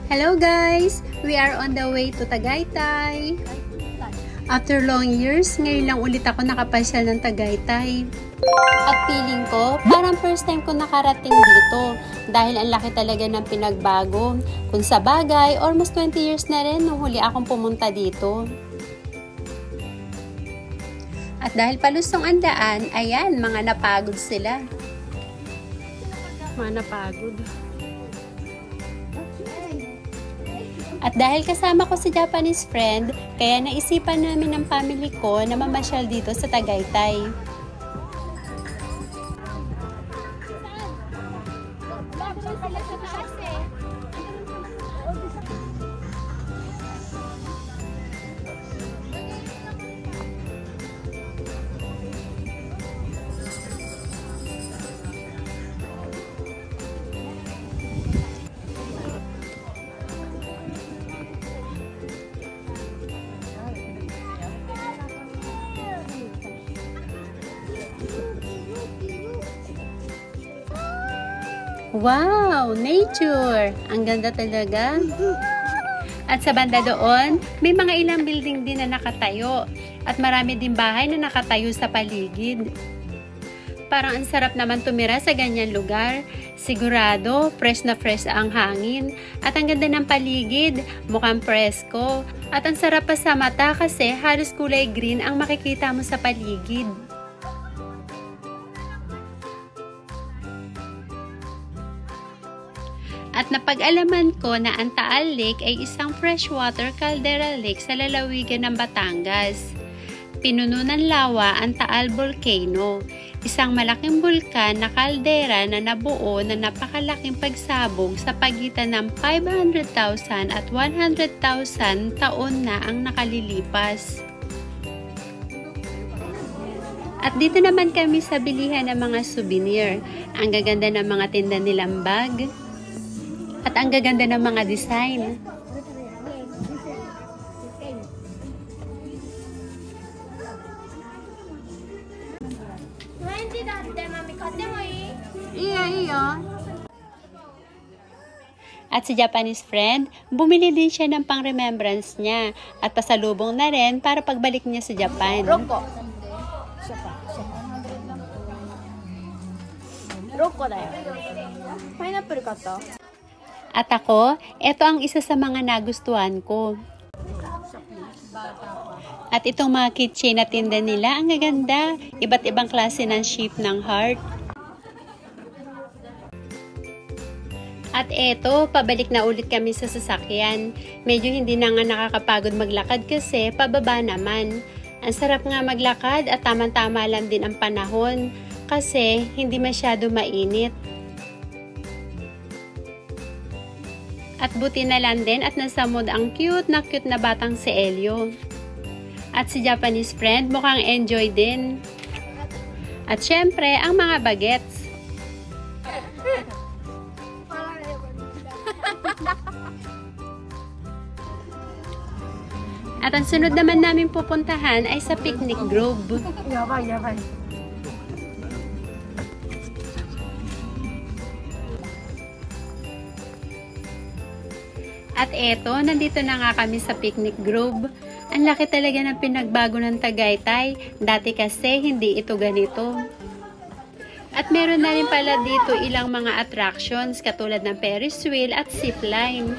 Hello guys! We are on the way to Tagaytay. After long years, ngayon lang ulit ako nakapasyal ng Tagaytay. At feeling ko, parang first time ko nakarating dito dahil ang laki talaga ng pinagbago. Kung sa bagay, almost 20 years na rin nung huli akong pumunta dito. At dahil palusong ang daan, ayan, mga napagod sila. Mga napagod. At dahil kasama ko si Japanese friend, kaya naisipan namin ng family ko na mamasyal dito sa Tagaytay. Wow! Nature! Ang ganda talaga. At sa banda doon, may mga ilang building din na nakatayo. At marami din bahay na nakatayo sa paligid. Parang ang sarap naman tumira sa ganyan lugar. Sigurado, fresh na fresh ang hangin. At ang ganda ng paligid, mukhang presko. At ang sarap pa sa mata kasi halos kulay green ang makikita mo sa paligid. At napag-alaman ko na ang Taal Lake ay isang freshwater caldera lake sa lalawigan ng Batangas. Pinuno ng lawa ang Taal Volcano, isang malaking bulkan na kaldera na nabuo na napakalaking pagsabog sa pagitan ng 500,000 at 100,000 taon na ang nakalilipas. At dito naman kami sa bilihan ng mga souvenir. Ang gaganda ng mga tinda nilang bag. At ang gaganda ng mga design. At si Japanese friend, bumili din siya ng pang-remembrance niya at pasalubong na rin para pagbalik niya sa Japan. Rocco da yo. Pineapple katta. At ako, ito ang isa sa mga nagustuhan ko. At itong mga keychain na tinda nila, ang gaganda. Iba't ibang klase ng shape ng heart. At eto, pabalik na ulit kami sa sasakyan. Medyo hindi na nga nakakapagod maglakad kasi pababa naman. Ang sarap nga maglakad at tamang-tama lang din ang panahon kasi hindi masyado mainit. At buti na lang din at nasa mood ang cute na batang si Elio. At si Japanese friend mukhang enjoy din. At syempre, ang mga bagets. At ang sunod naman namin pupuntahan ay sa Picnic Grove. Yabay. At eto, nandito na nga kami sa Picnic Grove. Ang laki talaga ng pinagbago ng Tagaytay. Dati kasi hindi ito ganito. At meron na rin pala dito ilang mga attractions katulad ng Ferris wheel at zipline.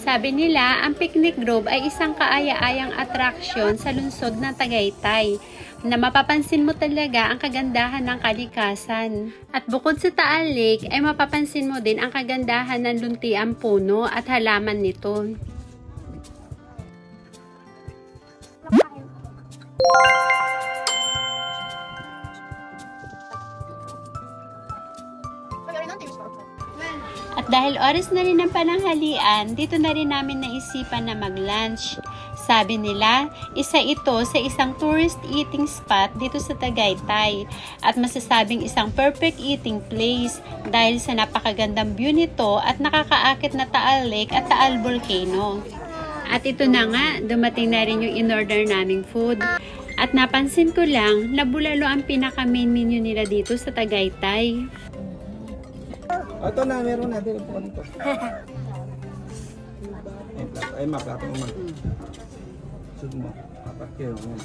Sabi nila, ang Picnic Grove ay isang kaaya-ayang attraction sa lungsod ng Tagaytay na mapapansin mo talaga ang kagandahan ng kalikasan. At bukod sa Taal Lake ay mapapansin mo din ang kagandahan ng luntiang puno at halaman nito. At dahil oras na rin ng pananghalian, dito na rin namin naisipan na mag-lunch. Sabi nila, isa ito sa isang tourist eating spot dito sa Tagaytay at masasabing isang perfect eating place dahil sa napakagandang view nito at nakakaakit na Taal Lake at Taal Volcano. At ito na nga, dumating na rin yung in-order naming food. At napansin ko lang na bulalo ang pinaka-main menu nila dito sa Tagaytay. Ito na, meron na. Dito po dito. Ay, maplato mo man. Sud mo. Papakyo mo.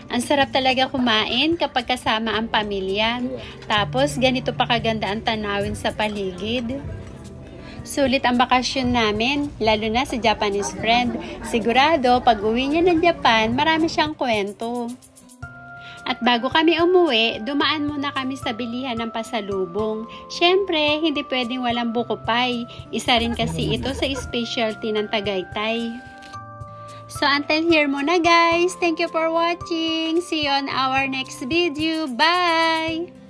Ang sarap talaga kumain kapag kasama ang pamilya. Tapos, ganito pa kaganda ang tanawin sa paligid. Sulit ang bakasyon namin, lalo na sa Japanese friend. Sigurado, pag uwi niya ng Japan, marami siyang kwento. At bago kami umuwi, dumaan muna kami sa bilihan ng pasalubong. Siyempre, hindi pwedeng walang buko pie. Isa rin kasi ito sa specialty ng Tagaytay. So until here muna guys. Thank you for watching. See you on our next video. Bye!